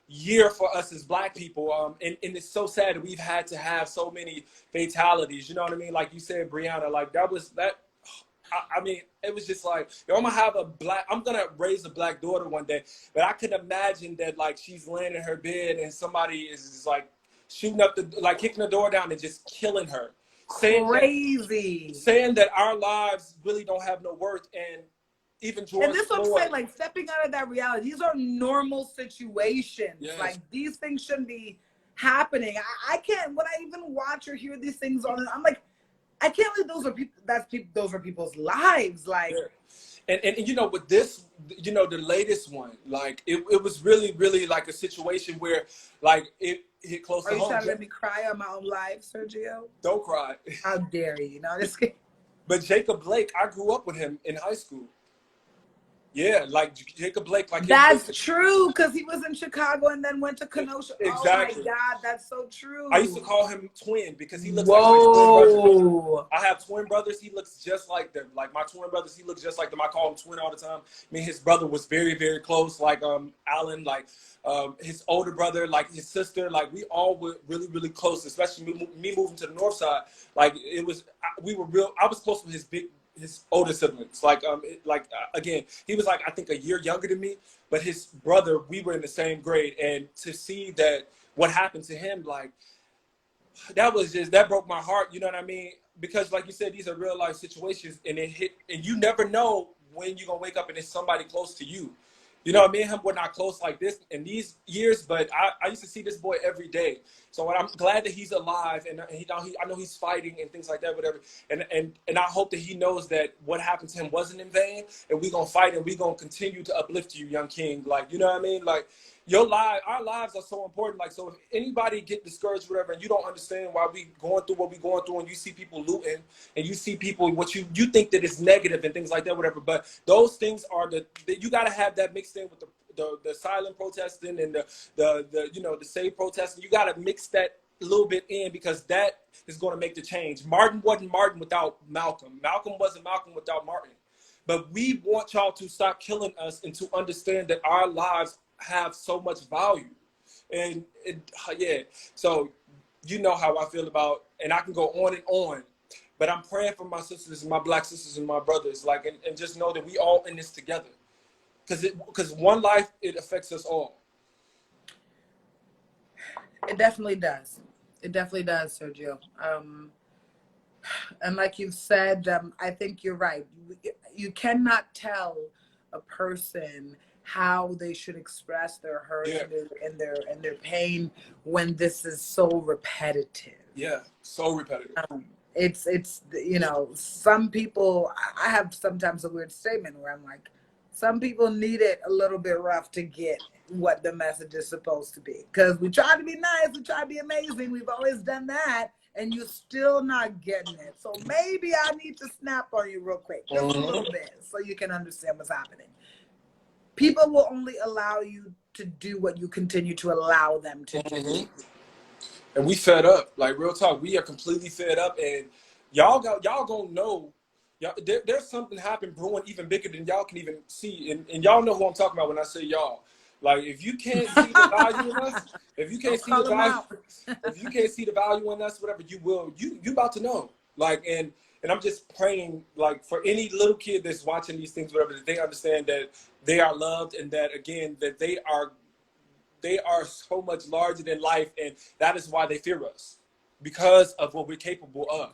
year for us as Black people. And it's so sad that we've had to have so many fatalities. You know what I mean? like you said, Breonna, like that. I mean, it was just like, yo, I'm gonna raise a Black daughter one day, but I can imagine that, like, she's laying in her bed and somebody is just like shooting up like kicking the door down and just killing her. Saying that our lives really don't have no worth. And even George Floyd. And this is what I'm saying, like, stepping out of that reality. These are normal situations. Yes. Like, these things shouldn't be happening. I can't, when I even watch or hear these things I'm like, I can't believe those are people's lives. Like, yeah. And you know, with this, you know, the latest one, like it was really like a situation where, like, it hit close to home. Are you trying to let me cry on my own life, Sergio? Don't cry. How dare you? No, just kidding. But Jacob Blake, I grew up with him in high school. Yeah, like Jacob Blake, like that's true, because he was in Chicago and then went to Kenosha. Exactly. Oh my God, that's so true. I used to call him twin because he looks like my twin brothers. I have twin brothers. He looks just like them. Like my twin brothers, he looks just like them. I call him twin all the time. I mean, his brother was very close. Like Alan, like his older brother, like his sister. Like we all were really close. Especially me moving to the North Side. Like it was, we were real. I was close with his older siblings. Like again, he was like, I think a year younger than me, but his brother, we were in the same grade. And to see that what happened to him, like that broke my heart. You know what I mean? Because like you said, these are real life situations, and it hit, and you never know when you're gonna wake up and it's somebody close to you. You know, me and him were not close like this in these years, but I used to see this boy every day. So I'm glad that he's alive, and I know he's fighting and things like that, whatever. And I hope that he knows that what happened to him wasn't in vain, and we're gonna fight and we're gonna continue to uplift you, young king. Like, you know what I mean? Like, our lives are so important. Like, so if anybody get discouraged, whatever, and you don't understand why we going through what we going through, and you see people looting, and you see people what you think that is negative and things like that, whatever. But those things are you got to have that mixed in with the silent protesting and the safe protesting. You got to mix that a little bit in, because that is going to make the change. Martin wasn't Martin without Malcolm. Malcolm wasn't Malcolm without Martin. But we want y'all to stop killing us and to understand that our lives have so much value. And so you know how I feel about, and I can go on and on, but I'm praying for my sisters and my black sisters and my brothers, like, and just know that we all in this together, because one life, it affects us all. It definitely does. It definitely does, Sergio. And like you said, I think you're right. You cannot tell a person how they should express their hurt and their pain when this is so repetitive. Yeah, so repetitive. It's some people, I have sometimes a weird statement where I'm like, some people need it a little bit rough to get what the message is supposed to be. Because we try to be nice, we try to be amazing, we've always done that, and you're still not getting it. So maybe I need to snap on you real quick, just a little bit, so you can understand what's happening. People will only allow you to do what you continue to allow them to do. And we fed up, like, real talk. We are completely fed up, and y'all gonna know. There's something happened brewing even bigger than y'all can even see, and y'all know who I'm talking about when I say y'all. Like, if you can't see the value in us, if you can't see the value, if you can't see the value in us, whatever, you about to know. Like, and I'm just praying, like, for any little kid that's watching these things, whatever, that they understand that they are loved, and that, again, that they are so much larger than life, and that is why they fear us, because of what we're capable of.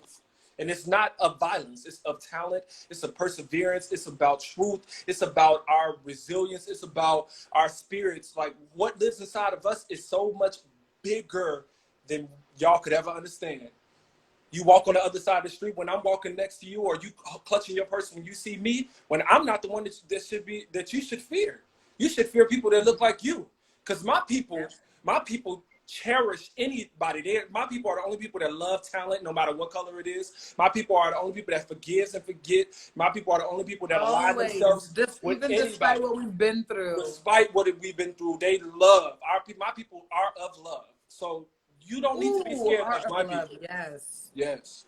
And it's not of violence, it's of talent, it's of perseverance, it's about truth, it's about our resilience, it's about our spirits. Like, what lives inside of us is so much bigger than y'all could ever understand. You walk on the other side of the street when I'm walking next to you, or you clutching your purse when you see me, when I'm not the one that you should fear. You should fear people that look like you. Because my people cherish anybody. My people are the only people that love talent, no matter what color it is. My people are the only people that forgives and forget. My people are the only people that align themselves with anybody. Despite what we've been through. Despite what we've been through, they love. My people are of love. So you don't need to be scared of my people. Yes. Yes.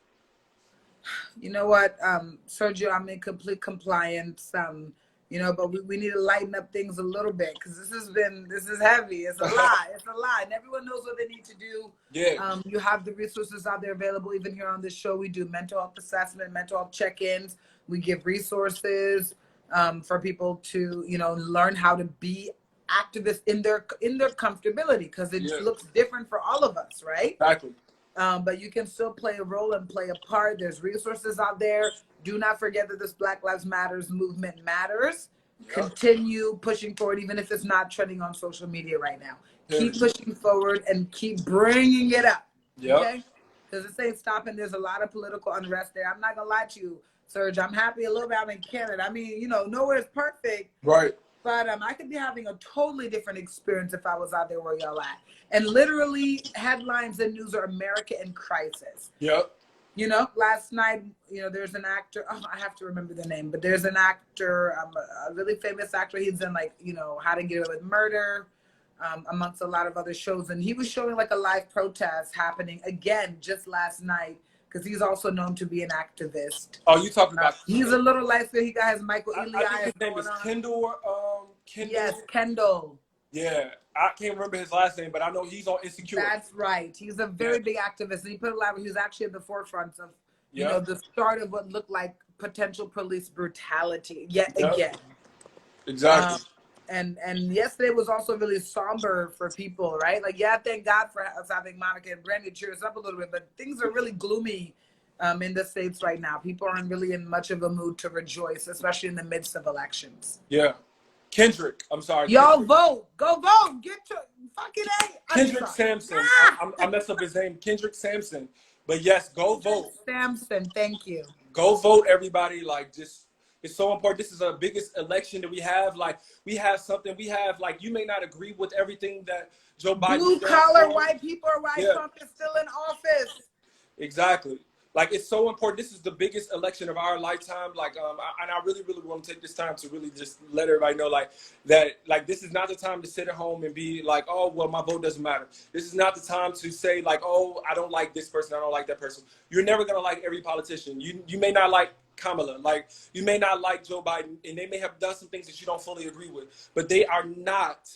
You know what, Sergio, I'm in complete compliance. But we need to lighten up things a little bit, because this is heavy. It's a lot. It's a lot. And everyone knows what they need to do. Yeah. You have the resources out there available. Even here on this show, we do mental health assessment, mental health check-ins. We give resources for people to, learn how to be activists in their comfortability, because it looks different for all of us, right? Exactly. But you can still play a role and play a part. There's resources out there. Do not forget that this Black Lives Matters movement matters. Yep. Continue pushing forward, even if it's not trending on social media right now. Keep pushing forward and keep bringing it up. Yep. Okay? Because it ain't stopping. There's a lot of political unrest there. I'm not going to lie to you, Serge. I'm happy a little bit I'm in Canada. I mean, nowhere's perfect. Right. But I could be having a totally different experience if I was out there where y'all at. And literally, headlines and news are America in crisis. Yep. Last night, there's an actor, I have to remember the name, but there's an actor, a really famous actor. He's in How to Get Away with Murder, amongst a lot of other shows. And he was showing like a live protest happening again just last night, because he's also known to be an activist. Oh, you talking about? He's a little lighter. He got his Michael Ealy I think his name is Kendall. Kendall. Yes, Kendall. Yeah, I can't remember his last name, but I know he's on Insecure. That's right. He's a very big activist, and he put a lot. He was actually at the forefront of, the start of what looked like potential police brutality yet again. Exactly. And yesterday was also really somber for people, right? Like, thank God for us having Monica and Brandy cheer us up a little bit, but things are really gloomy in the States right now. People aren't really in much of a mood to rejoice, especially in the midst of elections. Yeah. Kendrick. I'm sorry, Y'all Kendrick. vote. Go vote. Get your fucking A. I'm Kendrick sorry. Sampson. I messed up his name. Kendrick Sampson. But yes, go Kendrick vote. Sampson. Thank you. Go vote, everybody. Like, just, it's so important. This is the biggest election that we have. Like, we have something. We have, like, you may not agree with everything that Joe Biden Blue stands collar for. white people are why Yeah. Trump is still in office. Exactly. Like, it's so important. This is the biggest election of our lifetime. Like, and I really, really want to take this time to really just let everybody know, like, that, like, this is not the time to sit at home and be like, oh, well, my vote doesn't matter. This is not the time to say, like, oh, I don't like this person, I don't like that person. You're never gonna like every politician. You may not like Kamala, like, you may not like Joe Biden, and they may have done some things that you don't fully agree with, but they are not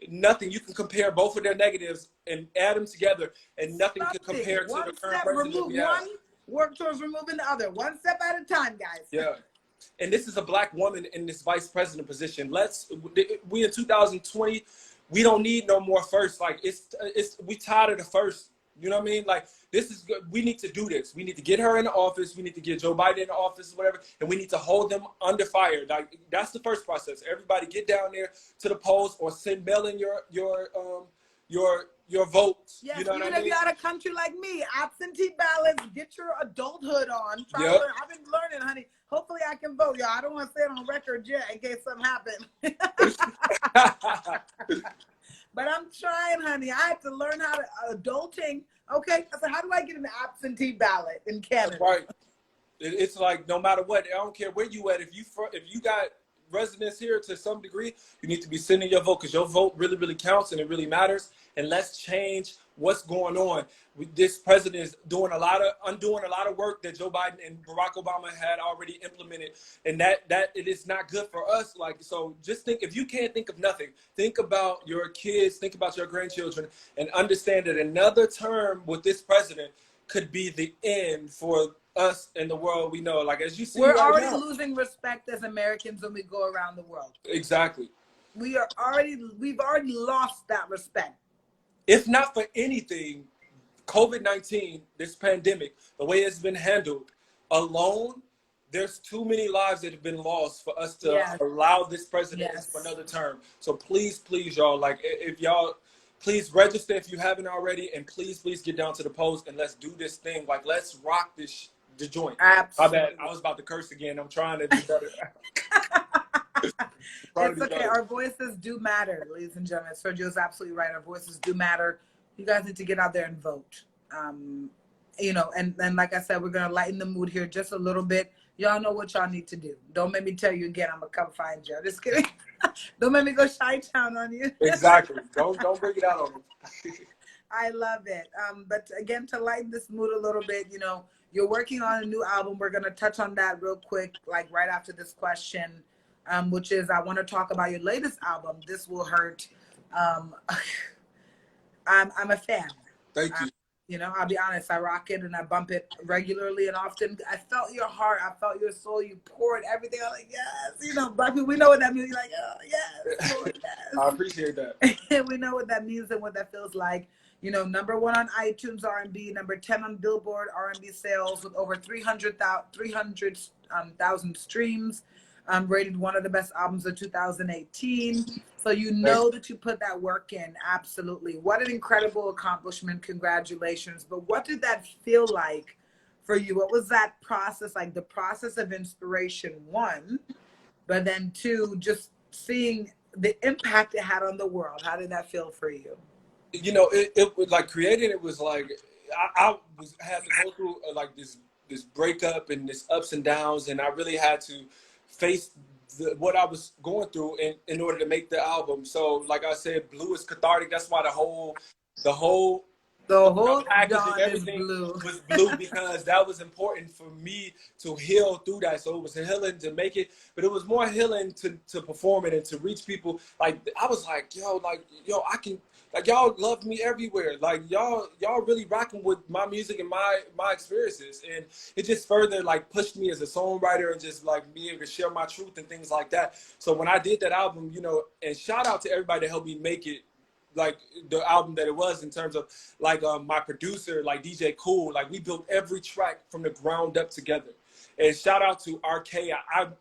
nothing. You can compare both of their negatives and add them together, and nothing can compare to the current president we have. One, work towards removing the other. One step at a time, guys. Yeah. And this is a black woman in this vice president position. We in 2020, we don't need no more first. Like, we tired of the first. You know what I mean? Like, this is good. We need to do this. We need to get her in the office. We need to get Joe Biden in the office, whatever, and we need to hold them under fire. Like, that's the first process. Everybody get down there to the polls or mail in your votes. Yes, you know what I even mean? if you're out of country like me, absentee ballots, get your adulthood on. Try to Yep. learn. I've been learning, honey. Hopefully I can vote, y'all. I don't want to say it on record yet in case something happens. But I'm trying, honey. I had to learn how to adulting. Okay, so how do I get an absentee ballot in Canada? Right. It's like, no matter what, I don't care where you at. If you got residents here to some degree, you need to be sending your vote, because your vote really, really counts and it really matters. And let's change what's going on. This president is undoing a lot of work that Joe Biden and Barack Obama had already implemented, and that it is not good for us. Like, so just think, if you can't think of nothing, think about your kids, think about your grandchildren, and understand that another term with this president could be the end for us and the world we know. Like, as you see, we're right already now, losing respect as Americans when we go around the world. Exactly. We've already lost that respect. If not for anything, COVID-19, this pandemic, the way it's been handled alone, there's too many lives that have been lost for us to allow this president for another term. So please, y'all, like, if y'all, please register if you haven't already, and please get down to the polls and let's do this thing. Like, let's rock the joint. Absolutely. My bad. I was about to curse again. I'm trying to do better. It's okay. Our voices do matter, ladies and gentlemen. Sergio's absolutely right. Our voices do matter. You guys need to get out there and vote. You know, and like I said, we're going to lighten the mood here just a little bit. Y'all know what y'all need to do. Don't make me tell you again, I'm going to come find you. Just kidding. Don't make me go Chi-Town on you. Exactly. Don't bring it out on me. I love it. But again, to lighten this mood a little bit, you know, you're working on a new album. We're going to touch on that real quick, like right after this question, which is, I want to talk about your latest album, This Will Hurt. I'm a fan. Thank you. You know, I'll be honest, I rock it and I bump it regularly and often. I felt your heart. I felt your soul. You poured everything. I'm like, yes. You know, black people, we know what that means. You're like, oh, yes, Lord, yes. I appreciate that. We know what that means and what that feels like. You know, #1 on iTunes R&B, #10 on Billboard R&B sales with over 300,000 streams. Rated one of the best albums of 2018. So you know that you put that work in. Absolutely. What an incredible accomplishment. Congratulations. But what did that feel like for you? What was that process like? The process of inspiration, one, but then two, just seeing the impact it had on the world. How did that feel for you? You know, it was like, creating it was like, I had to go through like this breakup and this ups and downs, and I really had to face what I was going through in order to make the album. So like I said, blue is cathartic. That's why the whole packaging, everything was blue, because that was important for me to heal through that. So it was healing to make it, but it was more healing to perform it and to reach people. Like, I was like, yo, I can, like, y'all love me everywhere. Like, y'all really rocking with my music and my experiences. And it just further like pushed me as a songwriter and just like being able to share my truth and things like that. So when I did that album, you know, and shout out to everybody that helped me make it, like the album that it was, in terms of like my producer, like DJ Cool, like we built every track from the ground up together. And shout out to RK.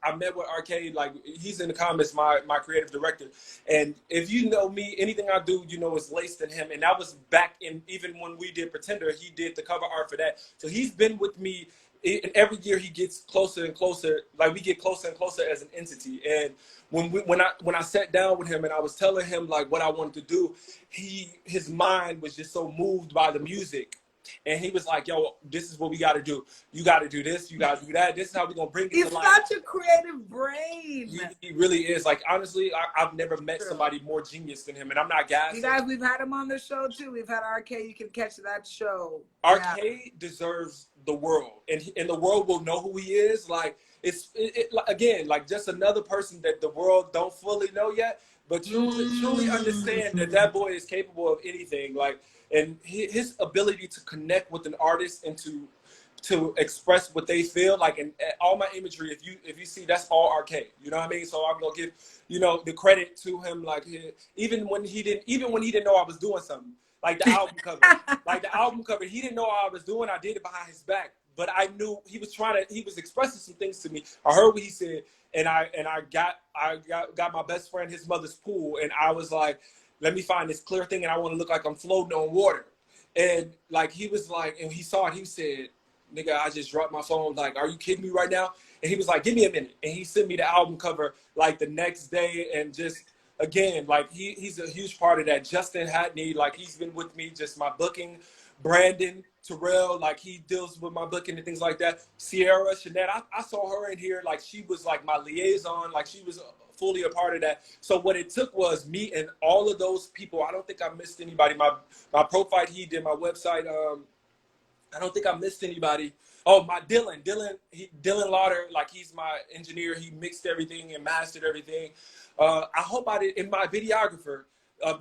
I met with RK, like he's in the comments, my creative director. And if you know me, anything I do, you know, is laced in him. And that was back in, even when we did Pretender, he did the cover art for that. So he's been with me, and every year he gets closer and closer. Like we get closer and closer as an entity. And when I sat down with him and I was telling him like what I wanted to do, his mind was just so moved by the music. And he was like, yo, this is what we got to do. You got to do this. You got to do that. This is how we're going to bring it He's to life. He's such a creative brain. He really is. Like, honestly, I've never met somebody more genius than him. And I'm not gassing. You guys, we've had him on the show, too. We've had RK. You can catch that show. RK deserves the world. And the world will know who he is. Like, again, like just another person that the world don't fully know yet. But truly understand that boy is capable of anything. Like, and his ability to connect with an artist and to express what they feel like, and all my imagery, if you see, that's all RK, you know what I mean? So I'm gonna give, you know, the credit to him. Like even when he didn't know I was doing something, like the album cover, he didn't know what I was doing. I did it behind his back, but I knew he was expressing some things to me. I heard what he said, and I got my best friend his mother's pool, and I was like, let me find this clear thing, and I want to look like I'm floating on water. And like he was like, and he saw it, he said, nigga, I just dropped my phone. Like, are you kidding me right now? And he was like, give me a minute. And he sent me the album cover like the next day. And just, again, like he's a huge part of that. Justin Hatney, like he's been with me, just my booking. Brandon Terrell, like he deals with my booking and things like that. Sierra, Shanette, I saw her in here. Like she was like my liaison. Like she was fully a part of that. So what it took was me and all of those people. I don't think I missed anybody. My profile, he did my website. I don't think I missed anybody. Oh, my Dylan Lauder, like he's my engineer. He mixed everything and mastered everything. I hope I did. In my videographer,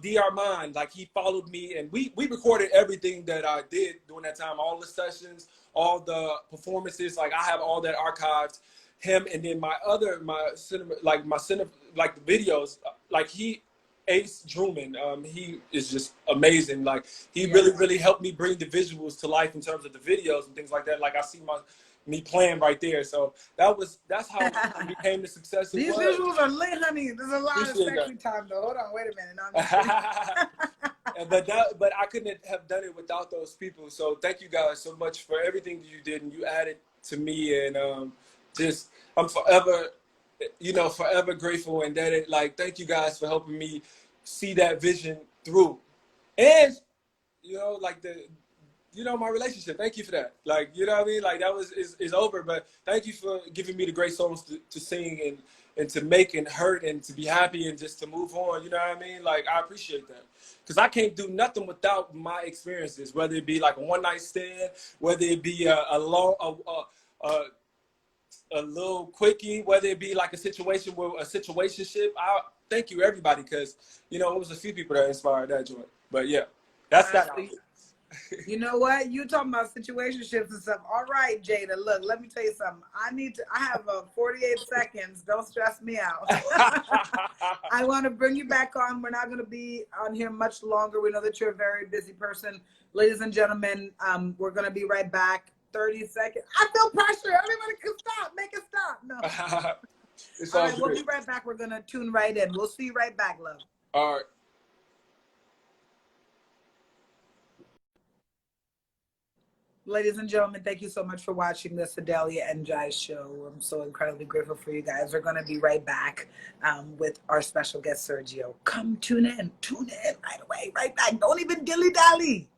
D. Armand, like he followed me, and we recorded everything that I did during that time. All the sessions, all the performances, like I have all that archived. Him, and then my cinema, like the videos, like Ace Drummond, he is just amazing. Like he really helped me bring the visuals to life in terms of the videos and things like that. Like I see me playing right there. So that's how it became the success. These visuals are lit, honey. There's a lot of sexy time though. Hold on, wait a minute. But I couldn't have done it without those people. So thank you guys so much for everything that you did, and you added to me, and just I'm forever grateful, and that like thank you guys for helping me see that vision through, and like my relationship. Thank you for that. Like you know what I mean. Like that is over, but thank you for giving me the great songs to sing and to make and hurt and to be happy and just to move on. You know what I mean. Like I appreciate that. Because I can't do nothing without my experiences, whether it be like a one-night stand, whether it be a little quickie, whether it be like a situation with a situationship. I thank you everybody, because it was a few people that inspired that joint. But yeah, that's that. You know what? You talking about situationships and stuff. All right, Jada, look, let me tell you something. I have 48 seconds. Don't stress me out. I want to bring you back on. We're not going to be on here much longer. We know that you're a very busy person. Ladies and gentlemen, we're going to be right back. 30 seconds. I feel pressure. Everybody can stop. Make it stop. No. It's all all right, we'll be right back. We're going to tune right in. We'll see you right back, love. All right. Ladies and gentlemen, thank you so much for watching the Sedalia and Jai show. I'm so incredibly grateful for you guys. We're going to be right back with our special guest, Sergio. Come tune in right away, right back. Don't even dilly-dally.